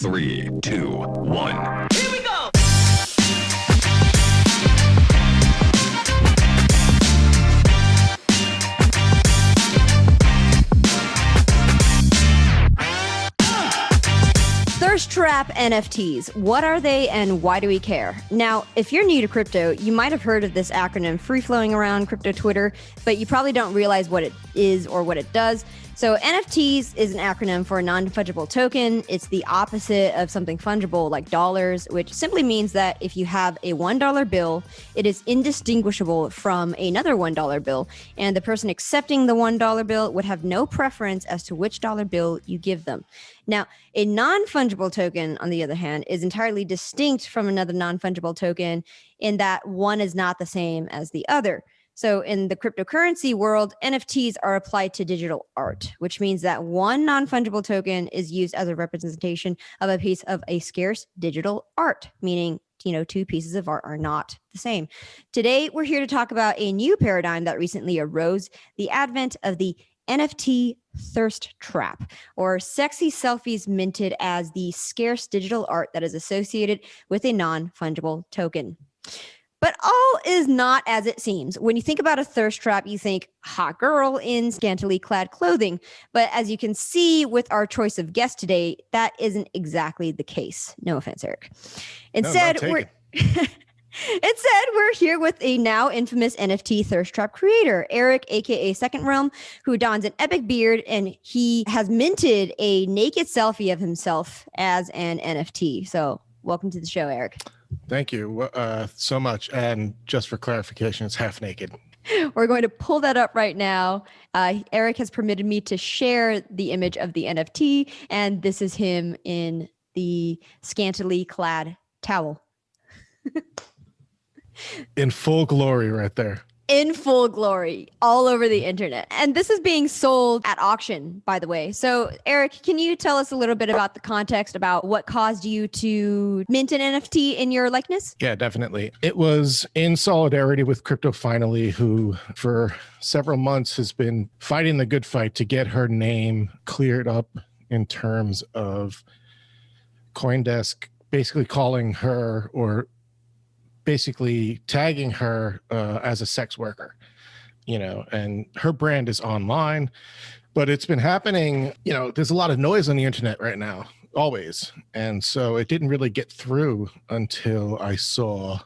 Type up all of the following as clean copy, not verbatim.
3, 2, 1. Here we go! Trap NFTs. What are they and why do we care? Now, if you're new to crypto, you might have heard of this acronym free-flowing around crypto Twitter, but you probably don't realize what it is or what it does. So NFTs is an acronym for a non-fungible token. It's the opposite of something fungible like dollars, which simply means that if you have a $1 bill, it is indistinguishable from another $1 bill. And the person accepting the $1 bill would have no preference as to which dollar bill you give them. Now, a non-fungible token, on the other hand, is entirely distinct from another non-fungible token in that one is not the same as the other. So in the cryptocurrency world, NFTs are applied to digital art, which means that one non-fungible token is used as a representation of a piece of a scarce digital art, meaning, two pieces of art are not the same. Today, we're here to talk about a new paradigm that recently arose, the advent of the NFT thirst trap, or sexy selfies minted as the scarce digital art that is associated with a non-fungible token. But all is not as it seems. When you think about a thirst trap, you think hot girl in scantily clad clothing. But as you can see with our choice of guest today, that isn't exactly the case. No offense, Eric. Instead, we're here with a now infamous NFT thirst trap creator, Eric, aka Second Realm, who dons an epic beard, and he has minted a naked selfie of himself as an NFT. So welcome to the show, Eric. Thank you so much. And just for clarification, it's half naked. We're going to pull that up right now. Eric has permitted me to share the image of the NFT, and this is him in the scantily clad towel. In full glory right there. In full glory, all over the internet. And this is being sold at auction, by the way. So, Eric, can you tell us a little bit about the context about what caused you to mint an NFT in your likeness? Yeah, definitely. It was in solidarity with Crypto Finally, who for several months has been fighting the good fight to get her name cleared up in terms of CoinDesk basically calling her or basically tagging her as a sex worker, and her brand is online, but it's been happening, there's a lot of noise on the internet right now, always. And so it didn't really get through until I saw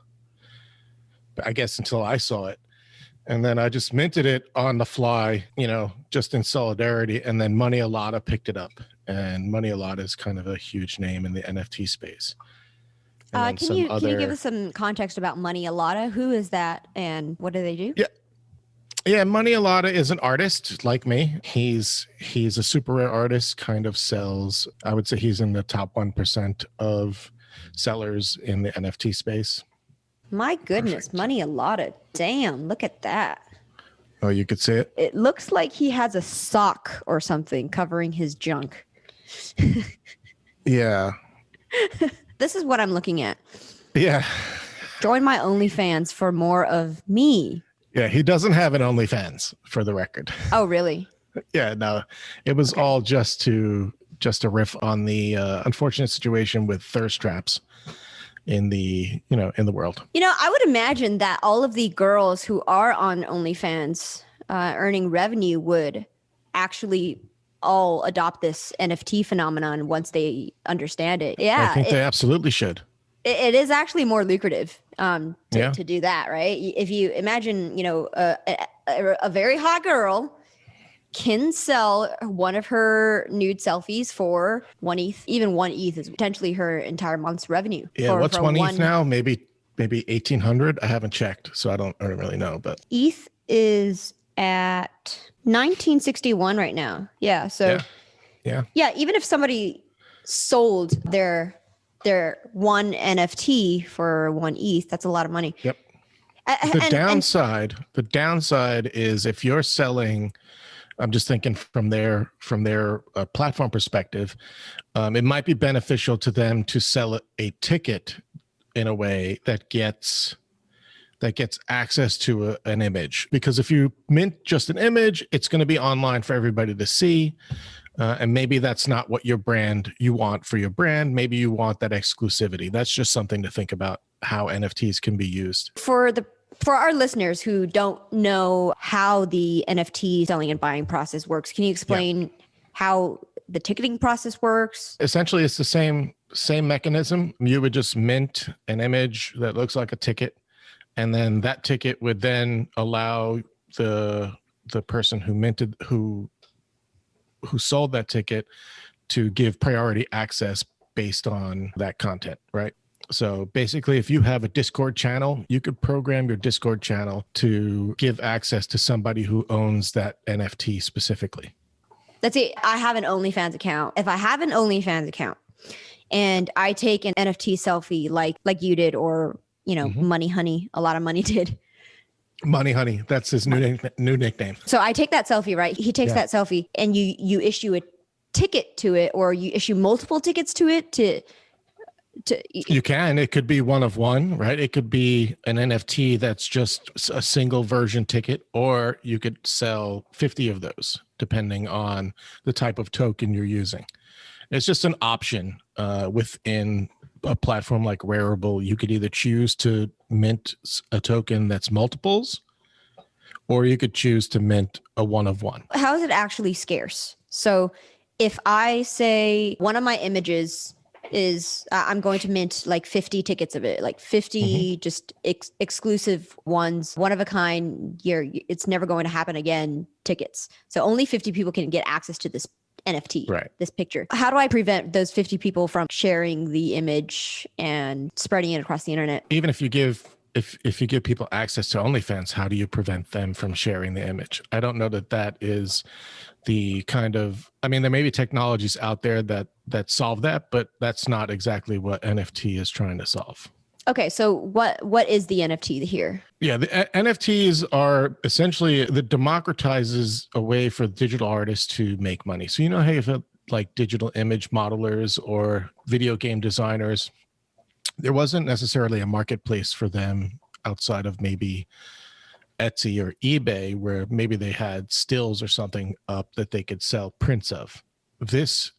it. And then I just minted it on the fly, just in solidarity. And then Money Alata picked it up. And Money Alata is kind of a huge name in the NFT space. Can you give us some context about Money Alata? Who is that and what do they do? Yeah. Money Alata is an artist like me. He's a super rare artist, kind of sells, I would say he's in the top 1% of sellers in the NFT space. My goodness, Perfect. Money Alata. Damn, look at that. Oh, you could see it? It looks like he has a sock or something covering his junk. Yeah. This is what I'm looking at. Yeah. Join my OnlyFans for more of me. Yeah, he doesn't have an OnlyFans, for the record. Oh, really? Yeah, no. It was all just to riff on the unfortunate situation with thirst traps in the world. I would imagine that all of the girls who are on OnlyFans earning revenue would actually all adopt this NFT phenomenon once they understand it. Yeah, I think they absolutely should. It is actually more lucrative to do that, right? If you imagine, a very hot girl can sell one of her nude selfies for 1 ETH. Even 1 ETH is potentially her entire month's revenue. Yeah, what's 1 ETH now? Maybe 1,800. I haven't checked, so I don't really know. But ETH is at 1961 right now. Yeah. So yeah. Even if somebody sold their one NFT for 1 ETH, that's a lot of money. Yep. The downside is if you're selling, I'm just thinking from their platform perspective, it might be beneficial to them to sell a ticket in a way that gets access to an image. Because if you mint just an image, it's going to be online for everybody to see. And maybe that's not what you want for your brand. Maybe you want that exclusivity. That's just something to think about, how NFTs can be used. For our listeners who don't know how the NFT selling and buying process works, can you explain how the ticketing process works? Essentially, it's the same mechanism. You would just mint an image that looks like a ticket, and then that ticket would then allow the person who sold that ticket to give priority access based on that content, right? So basically, if you have a Discord channel, you could program your Discord channel to give access to somebody who owns that NFT specifically. That's it. I have an OnlyFans account. If I have an OnlyFans account and I take an NFT selfie like you did, or, Money Honey, a lot of money did. Money Honey, that's his new nickname. So I take that selfie, right? He takes that selfie, and you issue a ticket to it, or you issue multiple tickets to it you can. It could be one of one, right? It could be an NFT that's just a single version ticket, or you could sell 50 of those, depending on the type of token you're using. It's just an option within a platform like Rarible. You could either choose to mint a token that's multiples, or you could choose to mint a one of one. How is it actually scarce? So if I say one of my images is I'm going to mint like 50 tickets of it, like 50 just exclusive ones, one of a kind, it's never going to happen again tickets. So only 50 people can get access to this NFT, right? This picture. How do I prevent those 50 people from sharing the image and spreading it across the internet? Even if you give people access to OnlyFans, how do you prevent them from sharing the image? I don't know that is the kind of, there may be technologies out there that solve that, but that's not exactly what NFT is trying to solve. Okay, so what is the NFT here? Yeah, the NFTs are essentially that democratizes a way for digital artists to make money. So how you felt like digital image modelers or video game designers, there wasn't necessarily a marketplace for them outside of maybe Etsy or eBay, where maybe they had stills or something up that they could sell prints of. This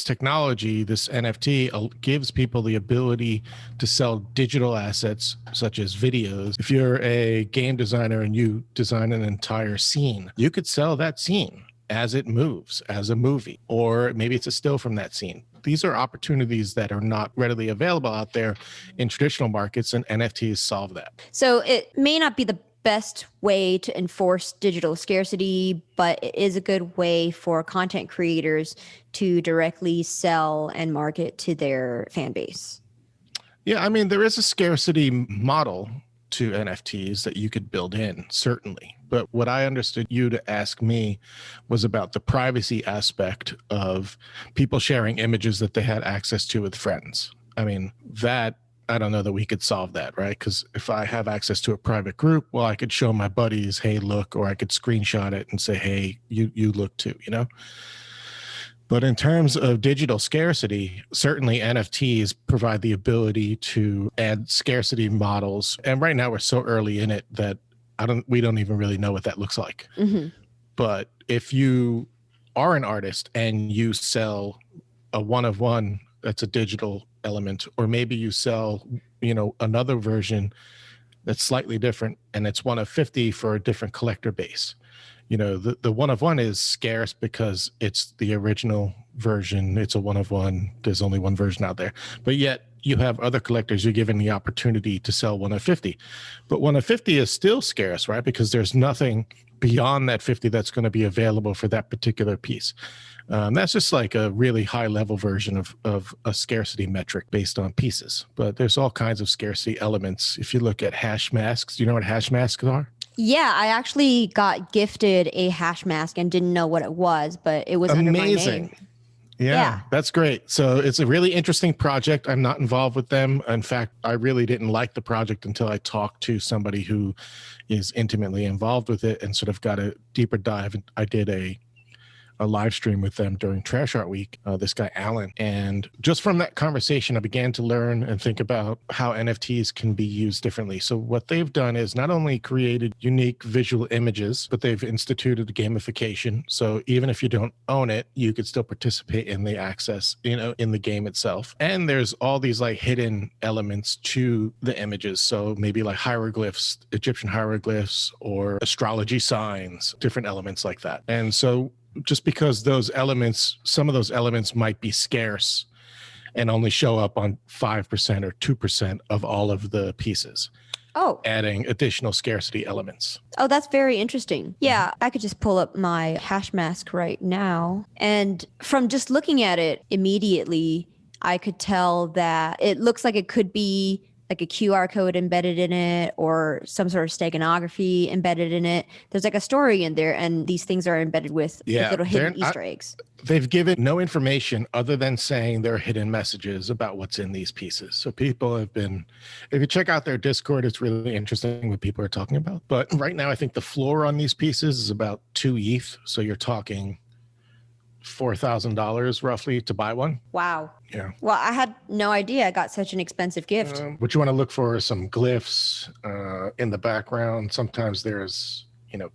technology, this NFT, gives people the ability to sell digital assets such as videos. If you're a game designer and you design an entire scene, you could sell that scene as it moves, as a movie, or maybe it's a still from that scene. These are opportunities that are not readily available out there in traditional markets, and NFTs solve that. So it may not be the best way to enforce digital scarcity, but it is a good way for content creators to directly sell and market to their fan base. Yeah, there is a scarcity model to NFTs that you could build in, certainly. But what I understood you to ask me was about the privacy aspect of people sharing images that they had access to with friends. That, I don't know that we could solve that, right? Because if I have access to a private group, well, I could show my buddies, hey, look, or I could screenshot it and say, hey, you look too, But in terms of digital scarcity, certainly NFTs provide the ability to add scarcity models. And right now we're so early in it that we don't even really know what that looks like. Mm-hmm. But if you are an artist and you sell a one of one, that's a digital element, or maybe you sell, another version that's slightly different and it's one of 50 for a different collector base. The one of one is scarce because it's the original version. It's a one of one. There's only one version out there. But yet you have other collectors you're given the opportunity to sell one of 50. But one of 50 is still scarce, right? Because there's nothing beyond that 50 that's going to be available for that particular piece. That's just like a really high level version of a scarcity metric based on pieces. But there's all kinds of scarcity elements. If you look at Hashmasks, do you know what Hashmasks are? Yeah, I actually got gifted a Hashmask and didn't know what it was, but it was under my name. Yeah, that's great. So it's a really interesting project. I'm not involved with them. In fact, I really didn't like the project until I talked to somebody who is intimately involved with it and sort of got a deeper dive. I did a a live stream with them during Trash Art Week, this guy Alan. And just from that conversation, I began to learn and think about how NFTs can be used differently. So what they've done is not only created unique visual images, but they've instituted gamification. So even if you don't own it, you could still participate in the access, in the game itself. And there's all these like hidden elements to the images. So maybe like hieroglyphs, Egyptian hieroglyphs, or astrology signs, different elements like that. And so just because those elements, some of those elements might be scarce and only show up on 5% or 2% of all of the pieces. Oh, Adding additional scarcity elements. Oh, that's very interesting. Yeah, I could just pull up my Hashmask right now. And from just looking at it immediately, I could tell that it looks like it could be like a QR code embedded in it or some sort of steganography embedded in it. There's like a story in there, and these things are embedded with little hidden Easter eggs. They've given no information other than saying there are hidden messages about what's in these pieces. So people have been, if you check out their Discord, it's really interesting what people are talking about. But right now, I think the floor on these pieces is about 2 ETH. So you're talking $4,000 roughly to buy one. Wow. Yeah. Well, I had no idea I got such an expensive gift. What you want to look for is some glyphs in the background. Sometimes there's,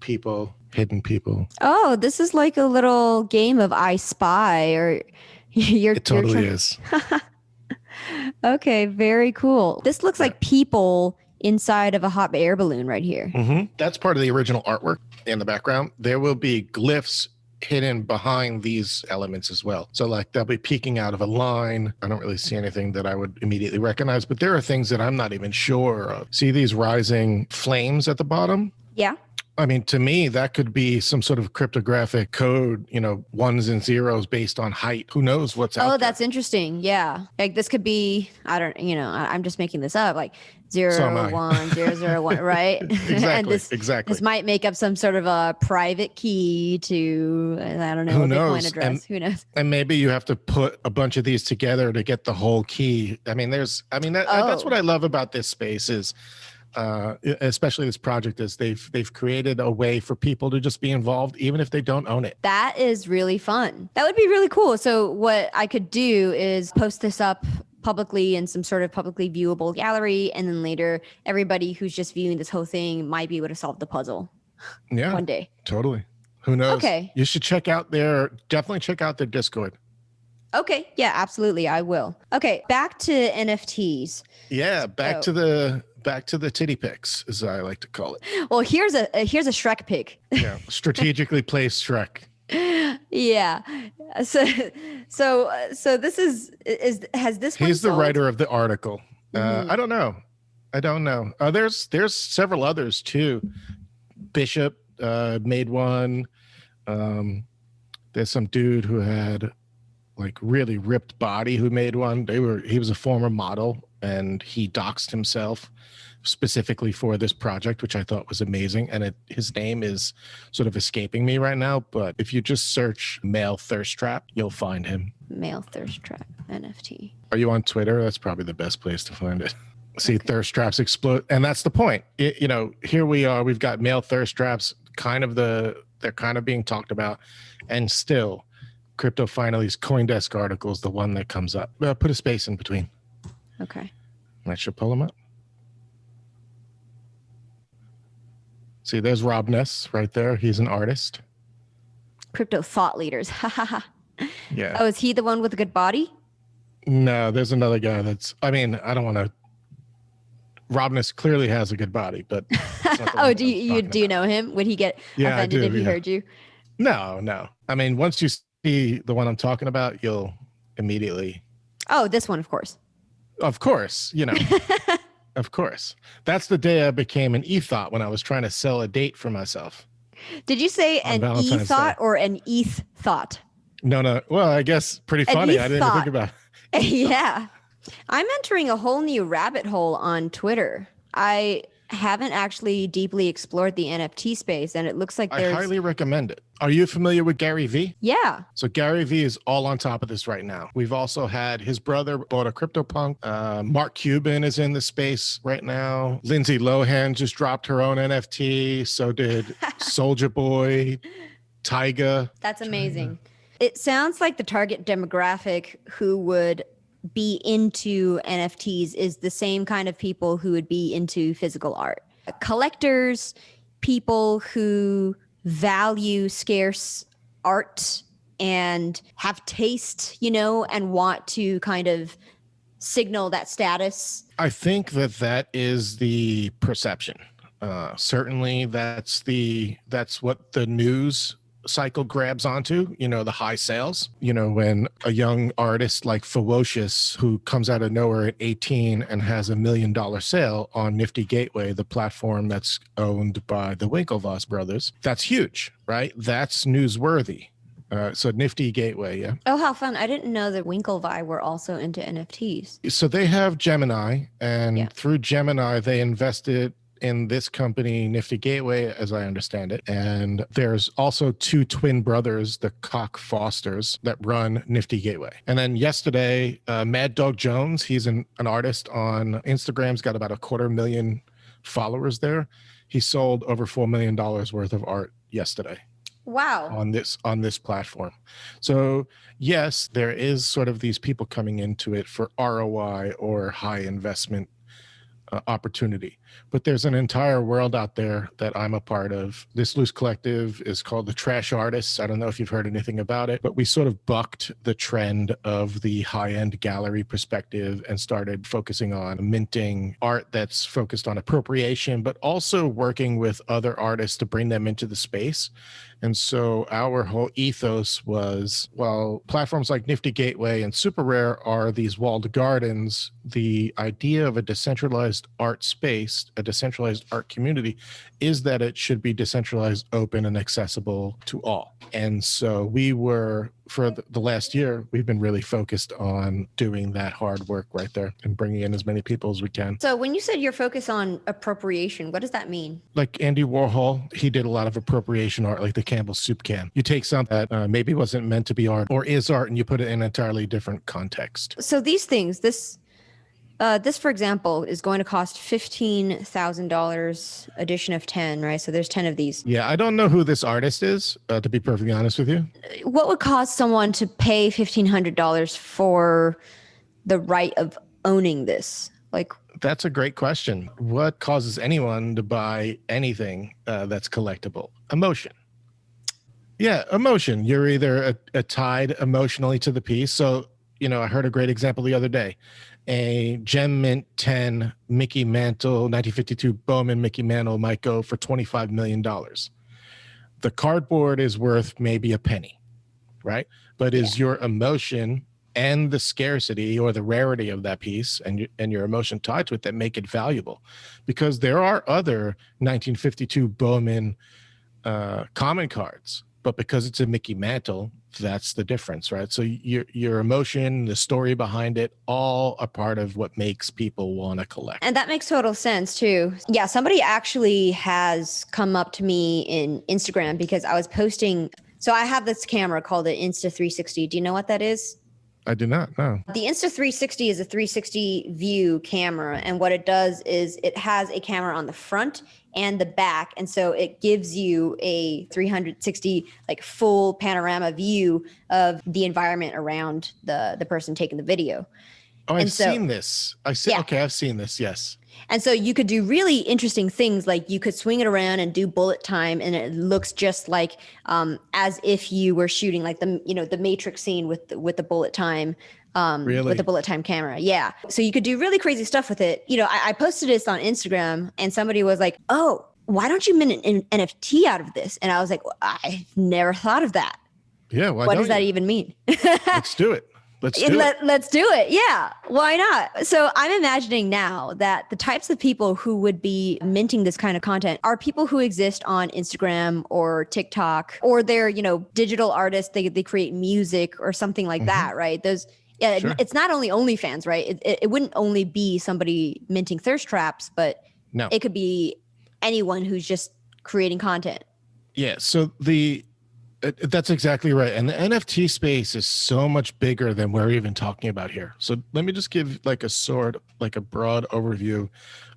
people, hidden people. Oh, this is like a little game of I Spy, or It totally is. Okay, very cool. This looks like people inside of a hot air balloon right here. Mm-hmm. That's part of the original artwork in the background. There will be glyphs hidden behind these elements as well. So like they'll be peeking out of a line. I don't really see anything that I would immediately recognize, but there are things that I'm not even sure of. See these rising flames at the bottom? Yeah. I mean, to me, that could be some sort of cryptographic code, ones and zeros based on height. Who knows what's out there? Oh, that's interesting. Yeah. Like this could be, I'm just making this up, like 01001, right? Exactly. And this might make up some sort of a private key to, I don't know, Who a knows? Bitcoin address. Who knows? And maybe you have to put a bunch of these together to get the whole key. I mean, that's what I love about this space is, especially this project, is they've created a way for people to just be involved even if they don't own it. That is really fun. That would be really cool. So what I could do is post this up publicly in some sort of publicly viewable gallery, and then later everybody who's just viewing this whole thing might be able to solve the puzzle. Yeah, one day. Totally. Who knows? Okay, you should definitely check out their Discord. Okay, yeah, absolutely, I will. Okay, back to NFTs. Yeah, back to the titty pics, as I like to call it. Well, here's a Shrek pic. Yeah, strategically placed Shrek. Yeah. So this has this one He's the sold? writer of the article. I don't know. There's several others too. Bishop made one. There's some dude who had like really ripped body who made one. He was a former model and he doxed himself specifically for this project, which I thought was amazing. And his name is sort of escaping me right now, but if you just search male thirst trap, you'll find him. Male thirst trap NFT. Are you on Twitter? That's probably the best place to find it. See, thirst traps explode. And that's the point. Here we are, we've got male thirst traps, they're kind of being talked about, and still Crypto Finally's CoinDesk article is the one that comes up. Put a space in between. Okay. That should pull him up. See, there's Rob Ness right there. He's an artist. Crypto thought leaders. Yeah. Oh, is he the one with a good body? No, there's another guy I don't want to. Rob Ness clearly has a good body, but. Oh, do you know him? Would he get offended if he heard you? No. I mean, once you see the one I'm talking about, you'll immediately. Oh, this one, of course. Of course, Of course. That's the day I became an e-thought when I was trying to sell a date for myself. Did you say an e-thought or an ETH thought? No. Well, I guess pretty funny. I didn't think about it. Yeah. I'm entering a whole new rabbit hole on Twitter. I haven't actually deeply explored the NFT space, and it looks like I highly recommend it. Are you familiar with Gary Vee? Yeah. So Gary Vee is all on top of this right now. We've also had his brother bought a CryptoPunk. Mark Cuban is in the space right now. Lindsay Lohan just dropped her own NFT. So did Soulja Boy. Tyga. That's amazing. It sounds like the target demographic who would be into NFTs is the same kind of people who would be into physical art. Collectors, people who value scarce art and have taste, and want to kind of signal that status. I think that is the perception. Certainly that's what the news cycle grabs onto, the high sales. When a young artist like Ferocious, who comes out of nowhere at 18 and has $1 million sale on Nifty Gateway, the platform that's owned by the Winklevoss brothers, that's huge, right? That's newsworthy. So Nifty Gateway, yeah. Oh, how fun. I didn't know that Winklevi were also into NFTs. So they have Gemini, and through Gemini, they invested in this company, Nifty Gateway, as I understand it. And there's also two twin brothers, the Koch Fosters, that run Nifty Gateway. And then yesterday, Mad Dog Jones, he's an artist on Instagram. He's got about 250,000 followers there. He sold over $4 million worth of art yesterday. Wow. On this platform. So yes, there is sort of these people coming into it for ROI or high investment opportunity. But there's an entire world out there that I'm a part of. This loose collective is called the Trash Artists. I don't know if you've heard anything about it, but we sort of bucked the trend of the high-end gallery perspective and started focusing on minting art that's focused on appropriation, but also working with other artists to bring them into the space. And so our whole ethos was, well, platforms like Nifty Gateway and Super Rare are these walled gardens. The idea of a decentralized art space, a decentralized art community, is that it should be decentralized, open, and accessible to all. And so we were, for the last year, we've been really focused on doing that hard work right there and bringing in as many people as we can. So when you said you're focused on appropriation, what does that mean? Like Andy Warhol, he did a lot of appropriation art, like the Campbell's soup can. You take something that maybe wasn't meant to be art or is art, and you put it in an entirely different context. So these things, this, for example, is going to cost $15,000, edition of 10, right? So there's 10 of these. Yeah, I don't know who this artist is, to be perfectly honest with you. What would cause someone to pay $1,500 for the right of owning this? Like, that's a great question. What causes anyone to buy anything that's collectible? Emotion. Yeah, emotion. You're either tied emotionally to the piece. So, I heard a great example the other day. A Gem Mint 10 Mickey Mantle, 1952 Bowman Mickey Mantle might go for $25 million. The cardboard is worth maybe a penny, right? But is your emotion and the scarcity or the rarity of that piece and your emotion tied to it that make it valuable? Because there are other 1952 Bowman common cards, but because it's a Mickey Mantle, that's the difference, right? So your emotion, the story behind it, all a part of what makes people want to collect. And that makes total sense too. Yeah, somebody actually has come up to me in Instagram because I was posting. So I have this camera called the Insta360. Do you know what that is? I do not know. The Insta360 is a 360 view camera. And what it does is it has a camera on the front and the back. And so it gives you a 360 like full panorama view of the environment around the person taking the video. Oh, I've seen this. Okay, I've seen this. Yes. And so you could do really interesting things, like you could swing it around and do bullet time, and it looks just like as if you were shooting like the Matrix scene with the bullet time, really? With the bullet time camera. Yeah. So you could do really crazy stuff with it. I posted this on Instagram, and somebody was like, "Oh, why don't you mint an NFT out of this?" And I was like, well, I've never thought of that. Yeah. What does that even mean? Let's do it. Let's do it. Yeah. Why not? So I'm imagining now that the types of people who would be minting this kind of content are people who exist on Instagram or TikTok, or they're, digital artists. They create music or something like that, right? Those, yeah, sure. It's not only OnlyFans, right? It wouldn't only be somebody minting thirst traps, but it could be anyone who's just creating content. Yeah. So the That's exactly right. And the NFT space is so much bigger than we're even talking about here. So let me just give like a broad overview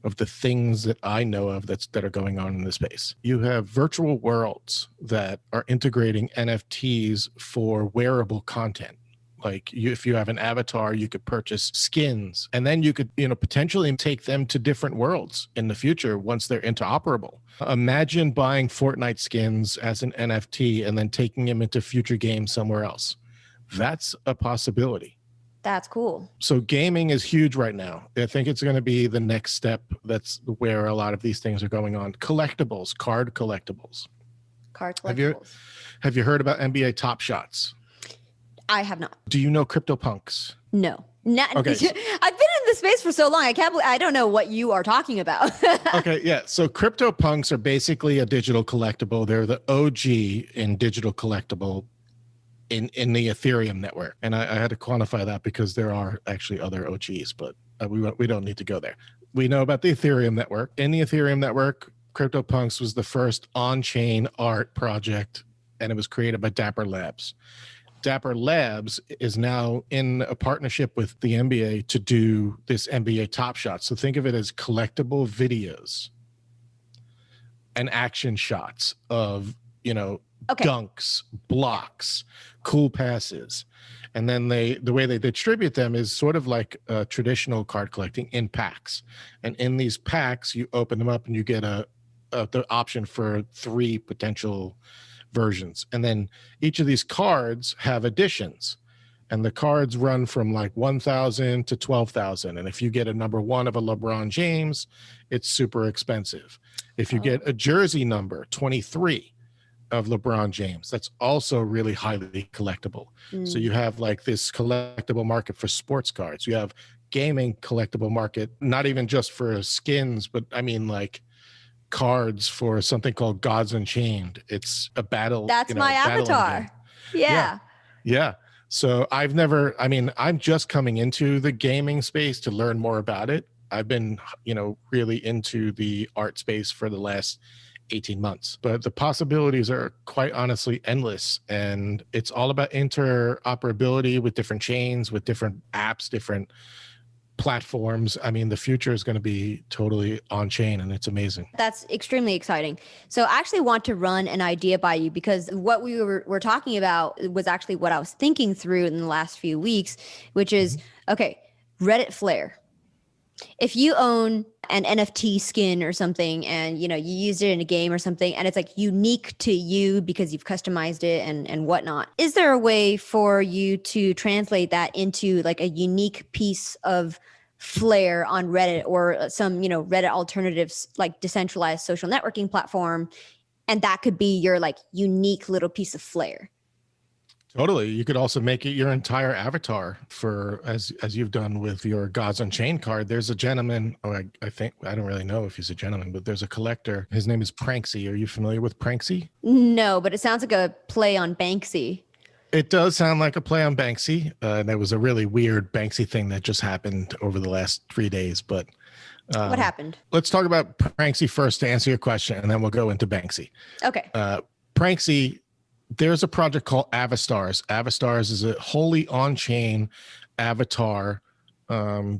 of the things that I know of that are going on in the space. You have virtual worlds that are integrating NFTs for wearable content. Like if you have an avatar, you could purchase skins, and then you could, potentially take them to different worlds in the future once they're interoperable. Imagine buying Fortnite skins as an NFT and then taking them into future games somewhere else. That's a possibility. That's cool. So gaming is huge right now. I think it's going to be the next step. That's where a lot of these things are going on. Collectibles, card collectibles. Have you heard about NBA Top Shots? I have not. Do you know CryptoPunks? No. Okay. I've been in the space for so long. I don't know what you are talking about. Okay, yeah. So CryptoPunks are basically a digital collectible. They're the OG in digital collectible in the Ethereum network. And I had to quantify that because there are actually other OGs, but we don't need to go there. We know about the Ethereum network. In the Ethereum network, CryptoPunks was the first on-chain art project, and it was created by Dapper Labs. Dapper Labs is now in a partnership with the NBA to do this NBA Top Shot. So think of it as collectible videos and action shots of, dunks, blocks, cool passes. And then the way they distribute them is sort of like traditional card collecting in packs. And in these packs, you open them up and you get the option for 3 potential versions. And then each of these cards have additions, and the cards run from like 1,000 to 12,000. And if you get a number 1 of a LeBron James, it's super expensive. If you get a jersey number 23 of LeBron James, that's also really highly collectible. So you have like this collectible market for sports cards. You have gaming collectible market, not even just for skins, but I mean like cards for something called Gods Unchained. It's a battle. That's my avatar. Yeah. So I'm just coming into the gaming space to learn more about it. I've been, really into the art space for the last 18 months, but the possibilities are quite honestly endless. And it's all about interoperability with different chains, with different apps, different platforms. I mean, the future is going to be totally on chain, and it's amazing. That's extremely exciting. So I actually want to run an idea by you, because what we were talking about was actually what I was thinking through in the last few weeks, which is, okay, Reddit Flare. If you own an NFT skin or something, and you used it in a game or something, and it's like unique to you because you've customized it and whatnot, is there a way for you to translate that into like a unique piece of flair on Reddit or some Reddit alternatives, like decentralized social networking platform, and that could be your like unique little piece of flair? Totally. You could also make it your entire avatar for as you've done with your Gods Unchained card. There's a gentleman, I think, I don't really know if he's a gentleman, but there's a collector. His name is Pranksy. Are you familiar with Pranksy? No, but it sounds like a play on Banksy. It does sound like a play on Banksy. There was a really weird Banksy thing that just happened over the last 3 days, but what happened? Let's talk about Pranksy first to answer your question, and then we'll go into Banksy. Okay. Pranksy, there's a project called Avastars. Avastars is a wholly on-chain avatar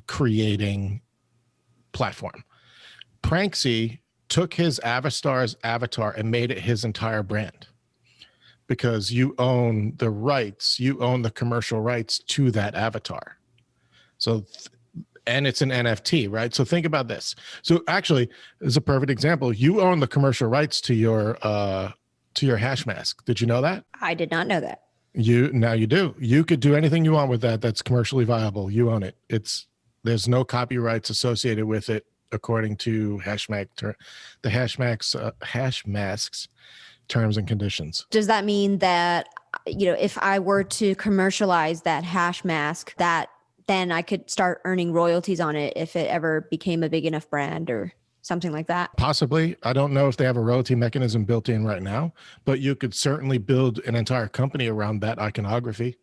creating platform. Pranksy took his Avastars avatar and made it his entire brand, because you own the rights, you own the commercial rights to that avatar. So, and it's an NFT, right? So think about this. So actually, it's a perfect example. You own the commercial rights to your Hashmask. Did you know that? I did not know that. Now you do. You could do anything you want with that that's commercially viable. You own it. There's no copyrights associated with it, according to the Hashmasks terms and conditions. Does that mean that if I were to commercialize that Hashmask, that then I could start earning royalties on it if it ever became a big enough brand or something like that? Possibly. I don't know if they have a royalty mechanism built in right now, but you could certainly build an entire company around that iconography.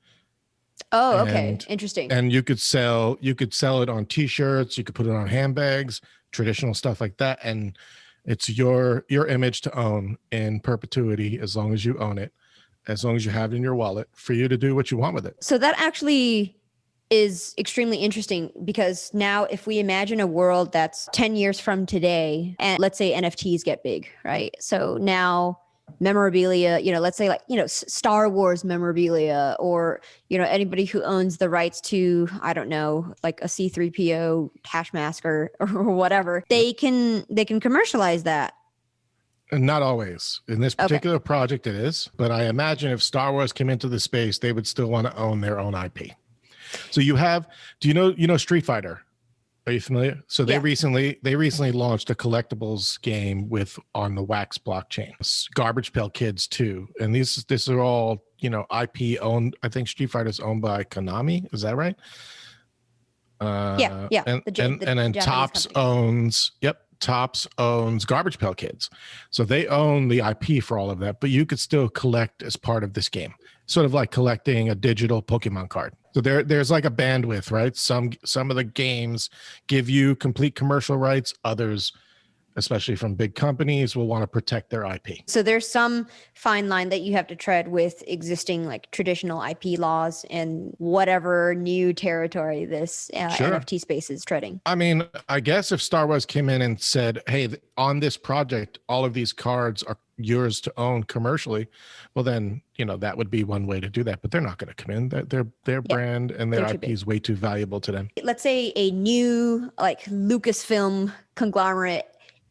Oh, okay. Interesting. And you could sell it on t-shirts, you could put it on handbags, traditional stuff like that. And it's your image to own in perpetuity as long as you own it. as long as you have it in your wallet for you to do what you want with it. So that actually is extremely interesting, because now if we imagine a world that's 10 years from today, and let's say NFTs get big, right? So now memorabilia, let's say like, Star Wars memorabilia, or, anybody who owns the rights to, I don't know, like a C3PO Hashmask or whatever, they can commercialize that. And not always. In this particular project it is, but I imagine if Star Wars came into the space, they would still want to own their own IP. So you have, do you know Street Fighter? Are you familiar? So they recently launched a collectibles game on the Wax blockchain. Garbage Pail Kids too. And these are all, IP owned. I think Street Fighter is owned by Konami. Is that right? Yeah. And then Tops owns Garbage Pail Kids. So they own the IP for all of that, but you could still collect as part of this game. Sort of like collecting a digital Pokemon card. So there's like a bandwidth, right? Some of the games give you complete commercial rights. Others, especially from big companies, will want to protect their IP. So there's some fine line that you have to tread with existing like traditional IP laws and whatever new territory this NFT space is treading. I mean, I guess if Star Wars came in and said, hey, on this project, all of these cards are yours to own commercially, well then, that would be one way to do that, but they're not going to come in. Their brand and their IP is way too valuable to them. Let's say a new like Lucasfilm conglomerate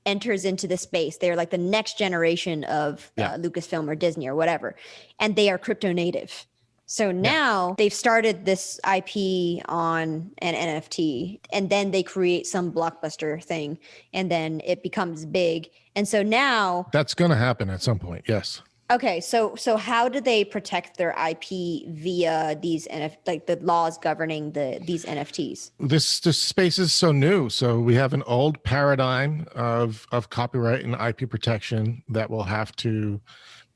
enters into the space. They're like the next generation of Lucasfilm or Disney or whatever, and they are crypto native. So now they've started this IP on an NFT, and then they create some blockbuster thing, and then it becomes big. And so now that's going to happen at some point. Yes. Okay. So how do they protect their IP via these like the laws governing these NFTs? This space is so new. So we have an old paradigm of copyright and IP protection that will have to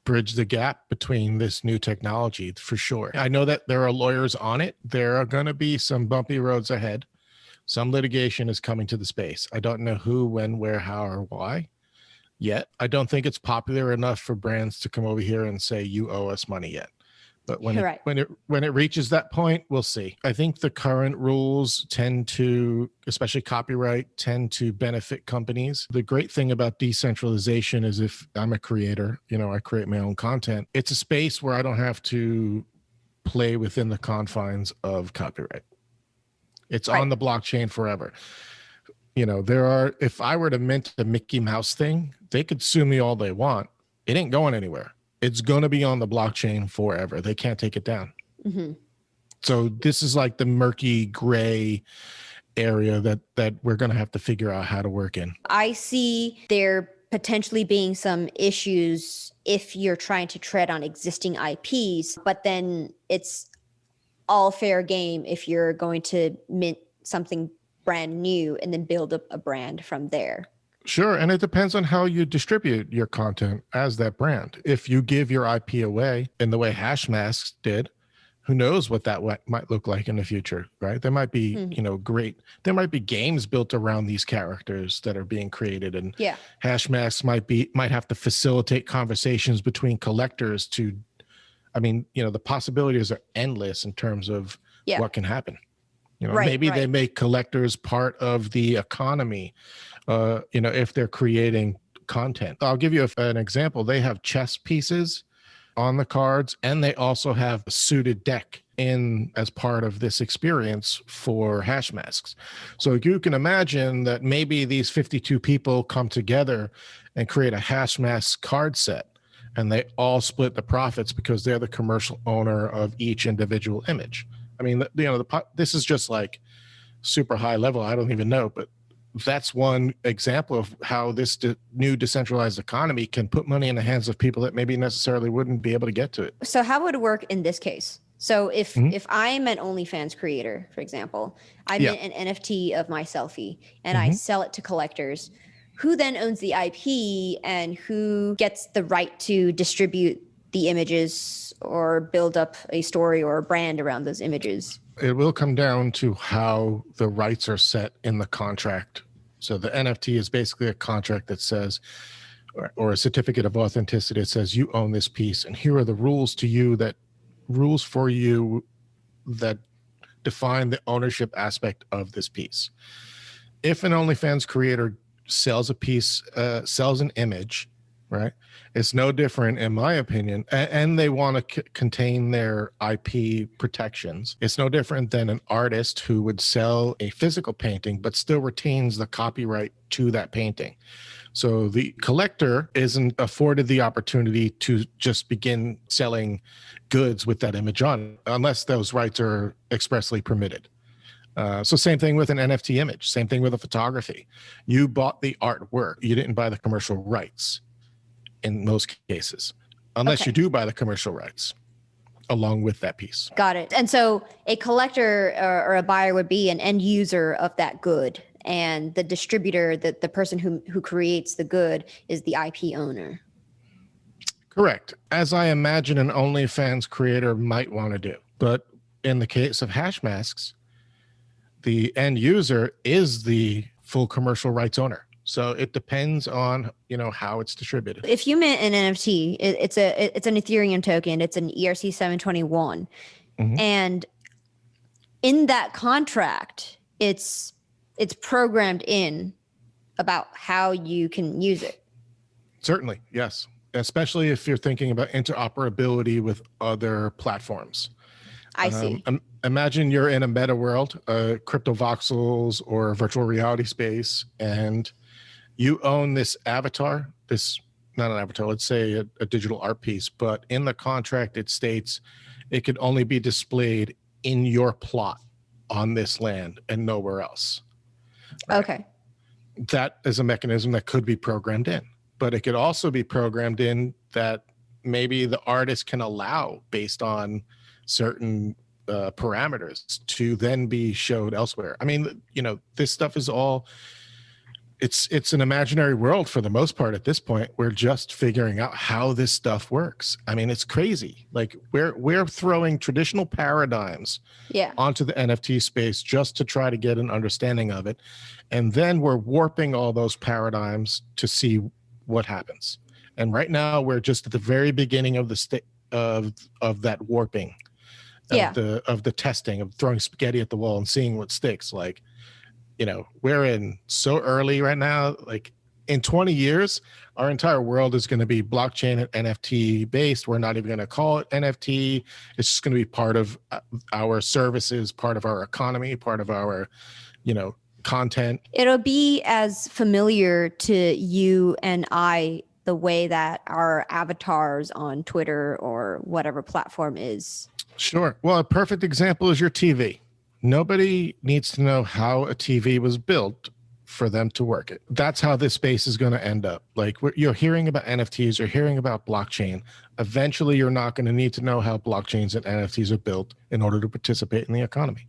bridge the gap between this new technology for sure. I know that there are lawyers on it. There are going to be some bumpy roads ahead. Some litigation is coming to the space. I don't know who, when, where, how, or why yet. I don't think it's popular enough for brands to come over here and say, you owe us money yet. But when it reaches that point, we'll see. I think the current rules tend to, especially copyright, tend to benefit companies. The great thing about decentralization is if I'm a creator, I create my own content. It's a space where I don't have to play within the confines of copyright. It's on the blockchain forever. If I were to mint the Mickey Mouse thing, they could sue me all they want. It ain't going anywhere. It's going to be on the blockchain forever. They can't take it down. Mm-hmm. So this is like the murky gray area that we're going to have to figure out how to work in. I see there potentially being some issues if you're trying to tread on existing IPs, but then it's all fair game if you're going to mint something brand new and then build up a brand from there. Sure. And it depends on how you distribute your content as that brand. If you give your IP away in the way Hashmasks did, who knows what that might look like in the future, right? There might be, there might be games built around these characters that are being created, and Hashmasks might have to facilitate conversations between collectors the possibilities are endless in terms of what can happen. They make collectors part of the economy, if they're creating content. I'll give you an example. They have chess pieces on the cards, and they also have a suited deck in as part of this experience for Hashmasks. So you can imagine that maybe these 52 people come together and create a Hashmasks card set, and they all split the profits because they're the commercial owner of each individual image. I mean, this is just like super high level. I don't even know, but that's one example of how this new decentralized economy can put money in the hands of people that maybe necessarily wouldn't be able to get to it. So how would it work in this case? So if I'm an OnlyFans creator, for example, I mint an NFT of my selfie and I sell it to collectors, who then owns the IP and who gets the right to distribute the images or build up a story or a brand around those images? It will come down to how the rights are set in the contract. So the NFT is basically a contract that says, or a certificate of authenticity that says you own this piece, and here are the rules for you that define the ownership aspect of this piece. If an OnlyFans creator sells a piece, sells an image, right? It's no different, in my opinion, and they want to contain their IP protections. It's no different than an artist who would sell a physical painting, but still retains the copyright to that painting. So the collector isn't afforded the opportunity to just begin selling goods with that image on, unless those rights are expressly permitted. So same thing with an NFT image, same thing with a photography. You bought the artwork, you didn't buy the commercial rights in most cases, unless you do buy the commercial rights along with that piece. Got it. And so a collector or a buyer would be an end user of that good, and the distributor, the person who creates the good, is the IP owner. Correct. As I imagine an OnlyFans creator might want to do. But in the case of Hashmasks, the end user is the full commercial rights owner. So it depends on, how it's distributed. If you mint an NFT, it's an Ethereum token. It's an ERC 721. Mm-hmm. And in that contract, it's programmed in about how you can use it. Certainly, yes. Especially if you're thinking about interoperability with other platforms. I see. Imagine you're in a meta world, crypto voxels or virtual reality space, and you own this avatar, not an avatar, let's say a digital art piece, but in the contract it states it could only be displayed in your plot on this land and nowhere else. Right? Okay. That is a mechanism that could be programmed in, but it could also be programmed in that maybe the artist can allow based on certain parameters to then be showed elsewhere. I mean, this stuff is all, it's an imaginary world for the most part at this point. We're just figuring out how this stuff works. I mean, it's crazy. Like we're throwing traditional paradigms onto the NFT space just to try to get an understanding of it. And then we're warping all those paradigms to see what happens. And right now we're just at the very beginning of the of that warping. Of the testing, of throwing spaghetti at the wall and seeing what sticks. Like, we're in so early right now. Like in 20 years, our entire world is going to be blockchain and NFT based. We're not even going to call it NFT. It's just going to be part of our services, part of our economy, part of our, content. It'll be as familiar to you and I the way that our avatars on Twitter or whatever platform is. Sure. Well, a perfect example is your TV. Nobody needs to know how a TV was built for them to work it. That's how this space is going to end up. Like you're hearing about NFTs, you're hearing about blockchain. Eventually, you're not going to need to know how blockchains and NFTs are built in order to participate in the economy.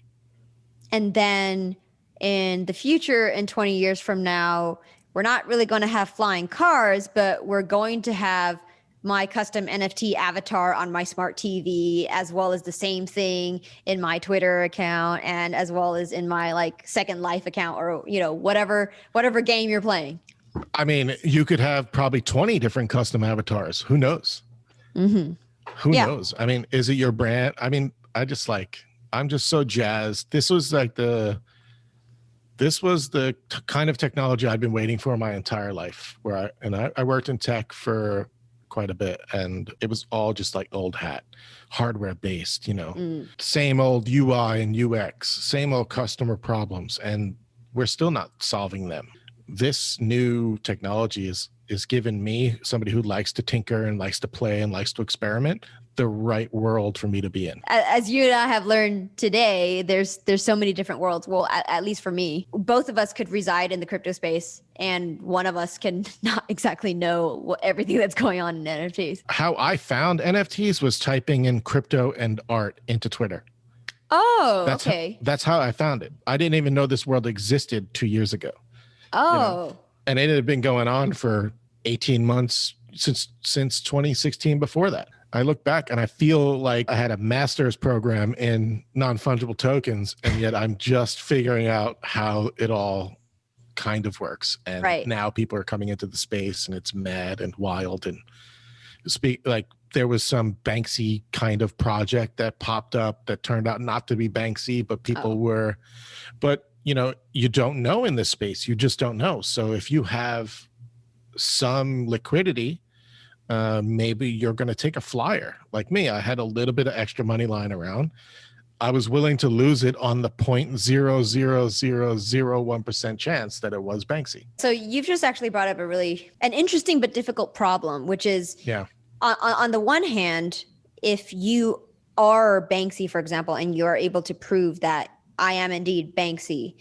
And then in the future, in 20 years from now, we're not really going to have flying cars, but we're going to have my custom NFT avatar on my smart TV, as well as the same thing in my Twitter account, and as well as in my Second Life account, or whatever game you're playing. I mean, you could have probably 20 different custom avatars. Who knows? Mm-hmm. Who knows? I mean, is it your brand? I mean, I'm just so jazzed. This was the kind of technology I've been waiting for my entire life. I worked in tech for quite a bit, and it was all just like old hat, hardware based, same old UI and UX, same old customer problems, and we're still not solving them. This new technology is giving me, somebody who likes to tinker and likes to play and likes to experiment, the right world for me to be in. As you and I have learned today, there's so many different worlds. Well, at least for me, both of us could reside in the crypto space, and one of us can not exactly know everything that's going on in NFTs. How I found NFTs was typing in crypto and art into Twitter. Oh, okay. That's how I found it. I didn't even know this world existed 2 years ago. Oh. And it had been going on for 18 months since 2016 before that. I look back and I feel like I had a master's program in non-fungible tokens, and yet I'm just figuring out how it all kind of works. And Right. now people are coming into the space and it's mad and wild. And like there was some Banksy kind of project that popped up that turned out not to be Banksy, but people were, but you know, you don't know in this space. You just don't know. So if you have some liquidity, maybe you're going to take a flyer. Like me, I had a little bit of extra money lying around. I was willing to lose it on the 0.00001% chance that it was Banksy. So you've just actually brought up an interesting but difficult problem, which is on the one hand, if you are Banksy, for example, and you're able to prove that I am indeed Banksy,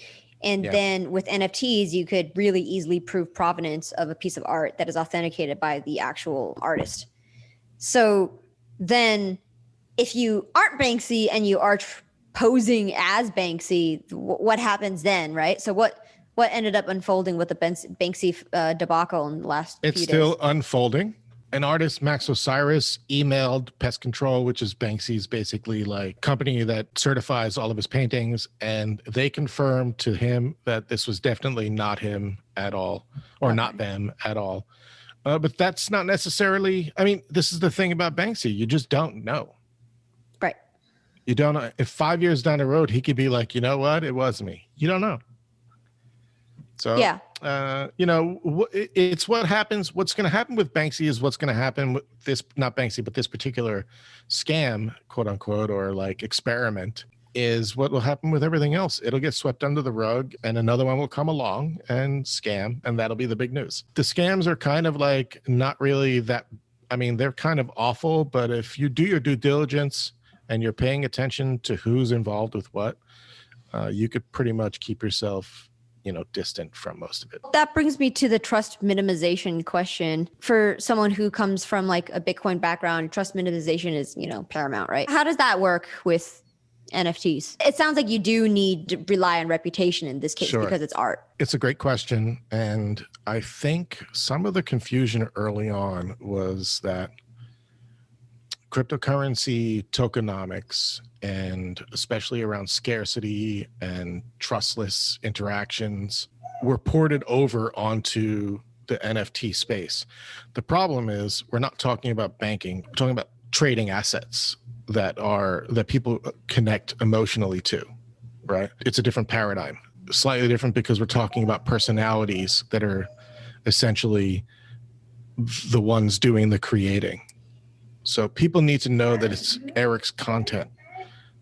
and then with NFTs, you could really easily prove provenance of a piece of art that is authenticated by the actual artist. So then if you aren't Banksy and you are posing as Banksy, what happens then, right? So what ended up unfolding with the Banksy debacle in the last few days? It's still unfolding. An artist, Max Osiris, emailed Pest Control, which is Banksy's basically like company that certifies all of his paintings, and they confirmed to him that this was definitely not him at all, or not them at all. But that's not necessarily, I mean, this is the thing about Banksy. You just don't know. Right. You don't know. If 5 years down the road, he could be like, you know what? It was me. You don't know. So, you know, it's what happens. What's going to happen with Banksy is what's going to happen with this, not Banksy, but this particular scam, quote unquote, or like experiment is what will happen with everything else. It'll get swept under the rug and another one will come along and scam, and that'll be the big news. The scams are kind of like not really that, I mean, they're kind of awful, but if you do your due diligence and you're paying attention to who's involved with what, you could pretty much keep yourself, you know, distant from most of it. That brings me to the trust minimization question. For someone who comes from like a Bitcoin background, trust minimization is, you know, paramount, right? How does that work with NFTs? It sounds like you do need to rely on reputation in this case because it's art. It's a great question. And I think some of the confusion early on was that cryptocurrency tokenomics, and especially around scarcity and trustless interactions, were ported over onto the NFT space. The problem is we're not talking about banking, we're talking about trading assets that people connect emotionally to, right? It's a different paradigm, slightly different because we're talking about personalities that are essentially the ones doing the creating. So people need to know that it's Eric's content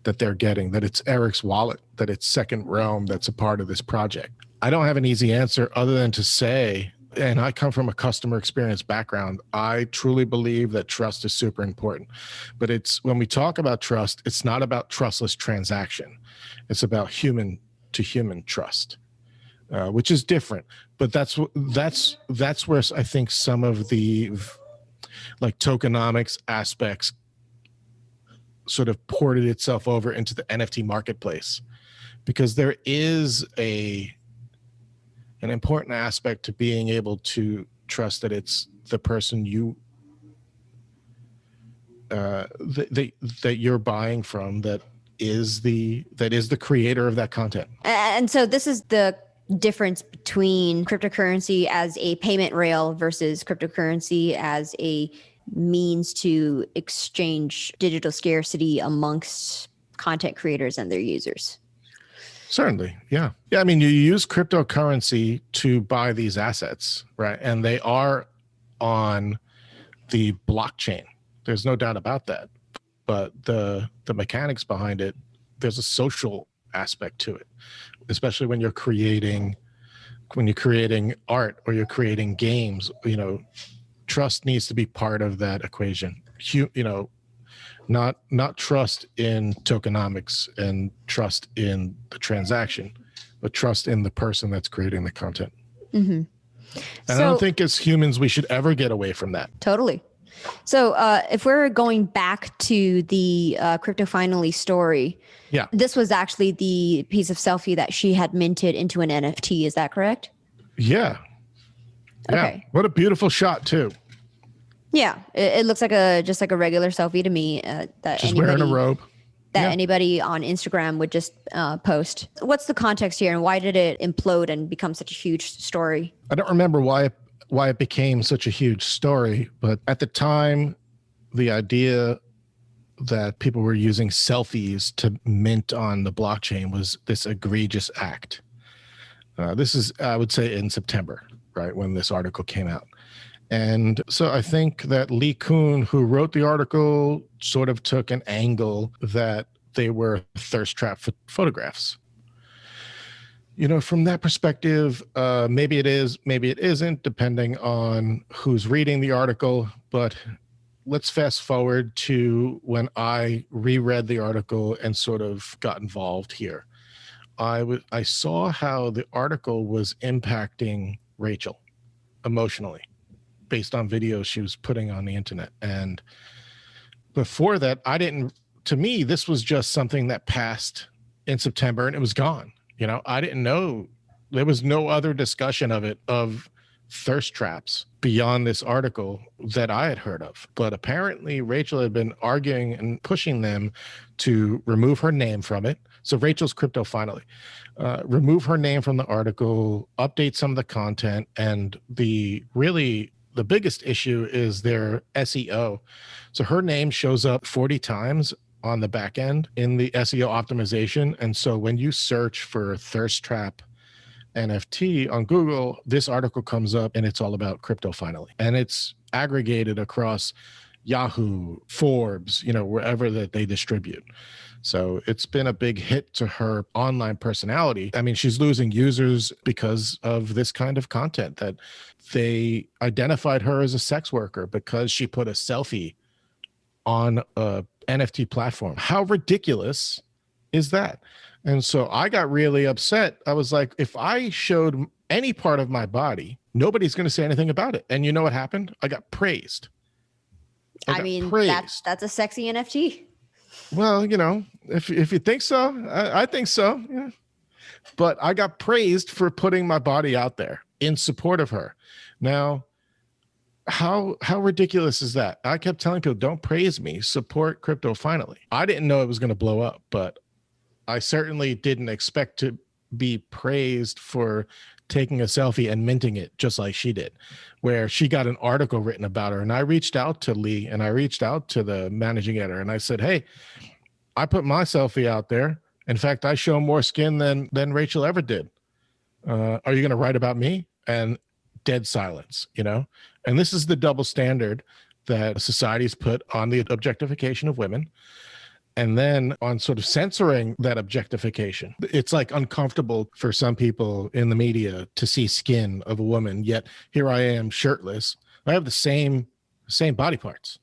that they're getting, that it's Eric's wallet, that it's Second Realm that's a part of this project. I don't have an easy answer other than to say, and I come from a customer experience background, I truly believe that trust is super important. But it's when we talk about trust, it's not about trustless transaction. It's about human to human trust, which is different. But that's where I think some of the like tokenomics aspects sort of ported itself over into the NFT marketplace, because there is an important aspect to being able to trust that it's the person that you're buying from that is the creator of that content. And so this is the difference between cryptocurrency as a payment rail versus cryptocurrency as a means to exchange digital scarcity amongst content creators and their users. Certainly. Yeah. Yeah. I mean, you use cryptocurrency to buy these assets, right? And they are on the blockchain. There's no doubt about that. But the mechanics behind it, there's a social aspect to it, especially when you're creating art or you're creating games. You know, trust needs to be part of that equation. You know, not trust in tokenomics and trust in the transaction, but trust in the person that's creating the content. Mm-hmm. And I don't think as humans we should ever get away from that. Totally. So if we're going back to the Crypto Finally story, this was actually the piece of selfie that she had minted into an NFT. Is that correct? Yeah. Okay. What a beautiful shot too. Yeah, it looks like just like a regular selfie to me. That just wearing a robe. that Yeah. anybody on Instagram would just post. What's the context here, and why did it implode and become such a huge story? I don't remember why it became such a huge story, but at the time, the idea that people were using selfies to mint on the blockchain was this egregious act. This is, I would say, in September, right, when this article came out. And so I think that Lee Kuhn, who wrote the article, sort of took an angle that they were thirst trap photographs. You know, from that perspective, maybe it is, maybe it isn't, depending on who's reading the article. But let's fast forward to when I reread the article and sort of got involved here. I saw how the article was impacting Rachel emotionally, based on videos she was putting on the internet. And before that, to me, this was just something that passed in September and it was gone. You know, I didn't know, there was no other discussion of it, of thirst traps beyond this article that I had heard of. But apparently Rachel had been arguing and pushing them to remove her name from it. So Rachel's Crypto Finally, remove her name from the article, update some of the content. And the biggest issue is their SEO. So her name shows up 40 times on the back end in the SEO optimization. And so when you search for thirst trap NFT on Google, this article comes up and it's all about Crypto Finally. And it's aggregated across Yahoo, Forbes, you know, wherever that they distribute. So it's been a big hit to her online personality. I mean, she's losing users because of this kind of content, that they identified her as a sex worker because she put a selfie on a NFT platform. How ridiculous is that? And so I got really upset. I was like, if I showed any part of my body, nobody's going to say anything about it. And you know what happened? I got praised. I mean, praised. That's a sexy NFT. Well, you know, if you think so, I think so. Yeah. But I got praised for putting my body out there in support of her. Now, how ridiculous is that? I kept telling people, don't praise me, support Crypto Finally. I didn't know it was going to blow up, but I certainly didn't expect to be praised for taking a selfie and minting it just like she did, where she got an article written about her. And I reached out to Lee and I reached out to the managing editor and I said, hey, I put my selfie out there. In fact, I show more skin than Rachel ever did. Are you going to write about me? And dead silence, you know? And this is the double standard that society's put on the objectification of women. And then on sort of censoring that objectification. It's like uncomfortable for some people in the media to see skin of a woman, yet here I am shirtless. I have the same body parts,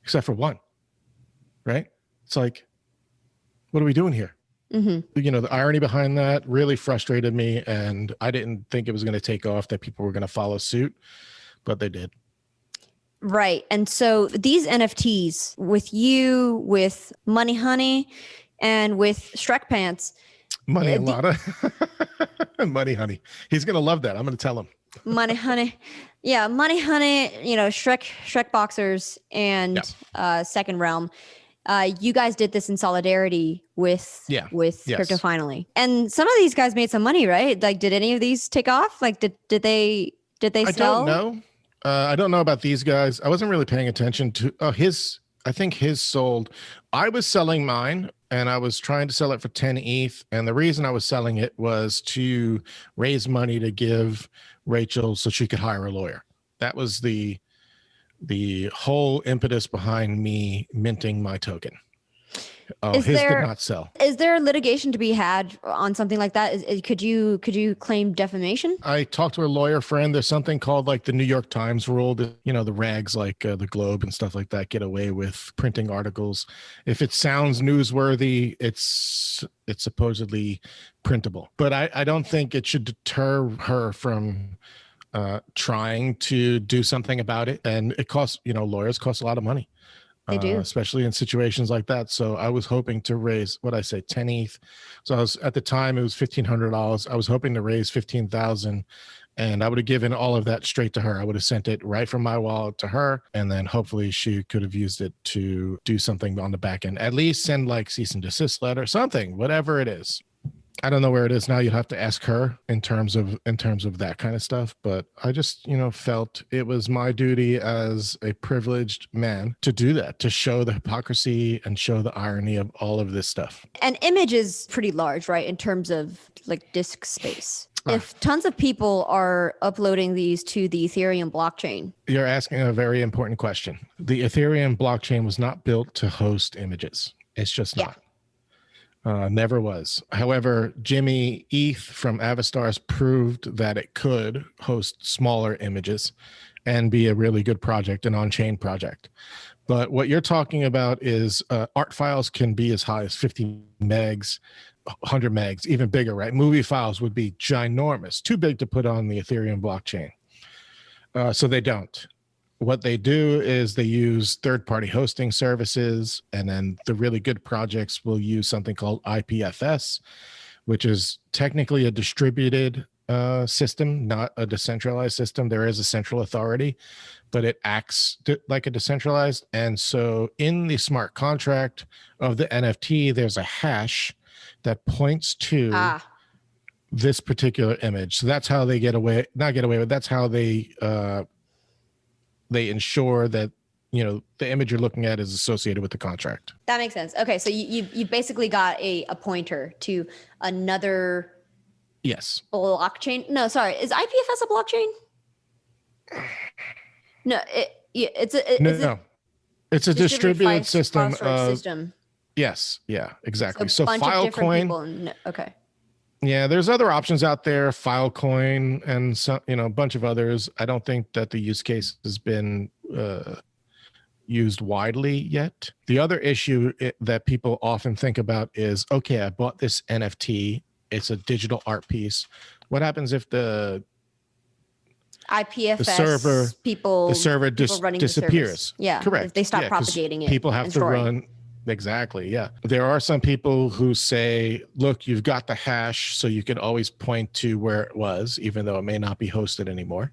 except for one, right? It's like, what are we doing here? Mm-hmm. You know, the irony behind that really frustrated me, and I didn't think it was going to take off, that people were going to follow suit, but they did. Right. And so these NFTs with you, with Money Honey, and with Shrek Pants. Money Lotta. Money Honey. He's going to love that. I'm going to tell him. Money Honey. Yeah. Money Honey, you know, Shrek Boxers and Second Realm. You guys did this in solidarity with Crypto Finally. And some of these guys made some money, right? Like, did any of these take off? Like, did they sell? I don't know. I don't know about these guys. I wasn't really paying attention to I think his sold. I was selling mine and I was trying to sell it for 10 ETH. And the reason I was selling it was to raise money to give Rachel so she could hire a lawyer. That was the whole impetus behind me minting my token. His did not sell. Is there litigation to be had on something like that? Could you claim defamation? I talked to a lawyer friend. There's something called like the New York Times rule that, you know, the rags like the Globe and stuff like that get away with printing articles. If it sounds newsworthy, it's supposedly printable. But I don't think it should deter her from trying to do something about it. And it costs, you know, lawyers cost a lot of money. They do, especially in situations like that. So I was hoping to raise 10 ETH. So I was, at the time it was $1,500. I was hoping to raise 15,000 And I would have given all of that straight to her. I would have sent it right from my wallet to her. And then hopefully she could have used it to do something on the back end. At least send like cease and desist letter, something, whatever it is. I don't know where it is now. You'd have to ask her in terms of that kind of stuff. But I just, felt it was my duty as a privileged man to do that, to show the hypocrisy and show the irony of all of this stuff. An image is pretty large, right? In terms of like disk space. If tons of people are uploading these to the Ethereum blockchain. You're asking a very important question. The Ethereum blockchain was not built to host images. It's just not. Never was. However, Jimmy ETH from Avastars proved that it could host smaller images and be a really good project, an on-chain project. But what you're talking about is art files can be as high as 50 megs, 100 megs, even bigger, right? Movie files would be ginormous, too big to put on the Ethereum blockchain. So they don't. What they do is they use third-party hosting services, and then the really good projects will use something called IPFS, which is technically a distributed system, not a decentralized system. There is a central authority, but it acts like a decentralized. And so in the smart contract of the NFT, there's a hash that points to this particular image. So that's how they but that's how they ensure that the image you're looking at is associated with the contract. That makes sense. Okay, so you basically got a pointer to another blockchain. No, sorry, is IPFS a blockchain? No, it's a distributed system. Yes, yeah, exactly. So Filecoin. Okay. Yeah, there's other options out there, Filecoin and some, a bunch of others. I don't think that the use case has been used widely yet. The other issue that people often think about is, okay, I bought this NFT. It's a digital art piece. What happens if the IPFS the server disappears? Yeah, correct. If they stop propagating it, people have to run. Exactly. Yeah. There are some people who say, look, you've got the hash, so you can always point to where it was, even though it may not be hosted anymore.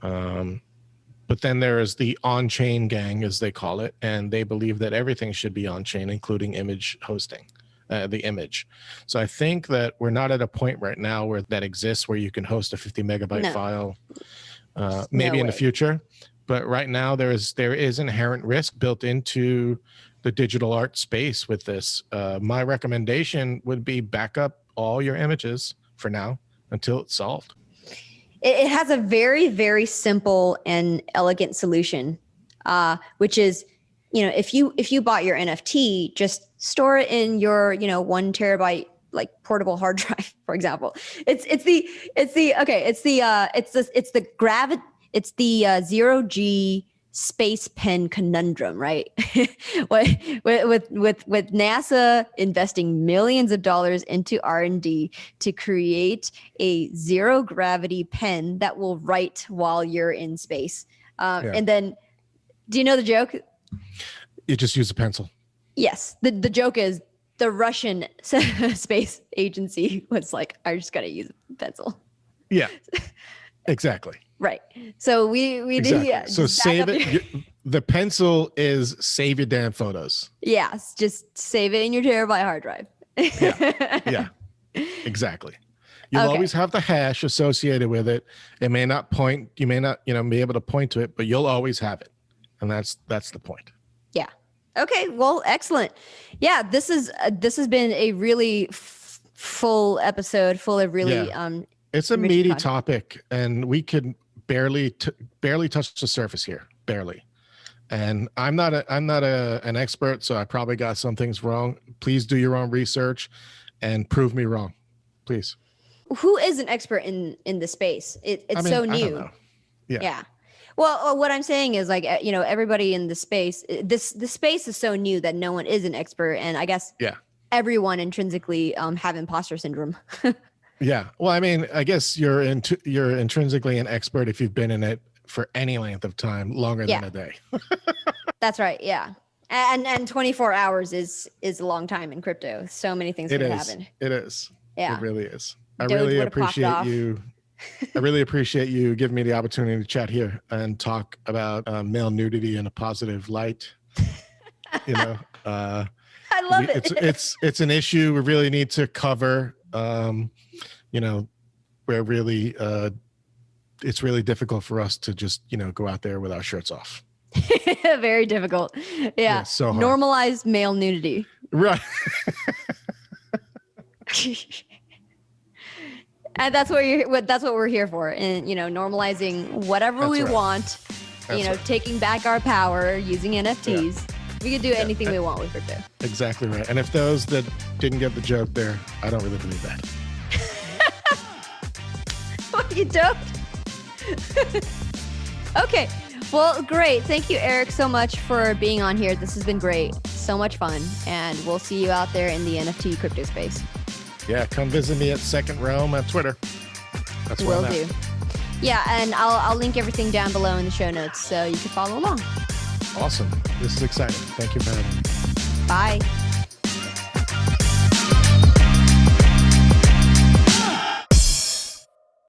But then there is the on-chain gang, as they call it, and they believe that everything should be on-chain, including image hosting, the image. So I think that we're not at a point right now where that exists, where you can host a 50 megabyte file, maybe in the future. But right now there is inherent risk built into the digital art space with this. My recommendation would be back up all your images for now until it's solved. It has a very, very simple and elegant solution, which is, if you bought your NFT, just store it in your 1 terabyte like portable hard drive, for example. It's the 0G space pen conundrum, right? with NASA investing millions of dollars into R&D to create a zero gravity pen that will write while you're in space. And then, do you know the joke? You just use a pencil. Yes. The joke is the Russian space agency was like, I just got to use a pencil. Yeah, exactly. Right. So we exactly. do. Yeah. So save it. The pencil is save your damn photos. Yes. Just save it in your terabyte hard drive. Yeah. Exactly. You'll always have the hash associated with it. It may not point. You may not, be able to point to it, but you'll always have it, and that's the point. Yeah. Okay. Well, excellent. Yeah. This has been a really full episode, full of really It's a meaty topic, and we could barely touch the surface here, barely. And I'm not an expert, so I probably got some things wrong. Please do your own research and prove me wrong, please. Who is an expert in the space? It's so new. I don't know. Yeah. Well, what I'm saying is everybody in the space, the space is so new that no one is an expert, and I guess everyone intrinsically have imposter syndrome. Yeah. Well, I guess you're intrinsically an expert if you've been in it for any length of time, longer than a day. That's right. Yeah. And 24 hours is a long time in crypto. So many things can happen. It is. Yeah. It really is. I Doge really would've popped appreciate off. you I really appreciate you giving me the opportunity to chat here and talk about male nudity in a positive light. You know, I love it. It's an issue we really need to cover. You know, where really it's really difficult for us to just, you know, go out there with our shirts off. Very difficult. Yeah. So hard. Normalize male nudity. Right. And that's what we're here for. And, you know, normalizing whatever we want, you know, taking back our power using NFTs. Yeah. We can do anything we want with crypto. Exactly right. And if those that didn't get the joke there, I don't really believe that. What, you don't? Okay. Well, great. Thank you, Eric, so much for being on here. This has been great. So much fun. And we'll see you out there in the NFT crypto space. Yeah, come visit me at Second Realm on Twitter. That's where Will do. Yeah, and I'll link everything down below in the show notes so you can follow along. Awesome. This is exciting. Thank you for having me. Bye.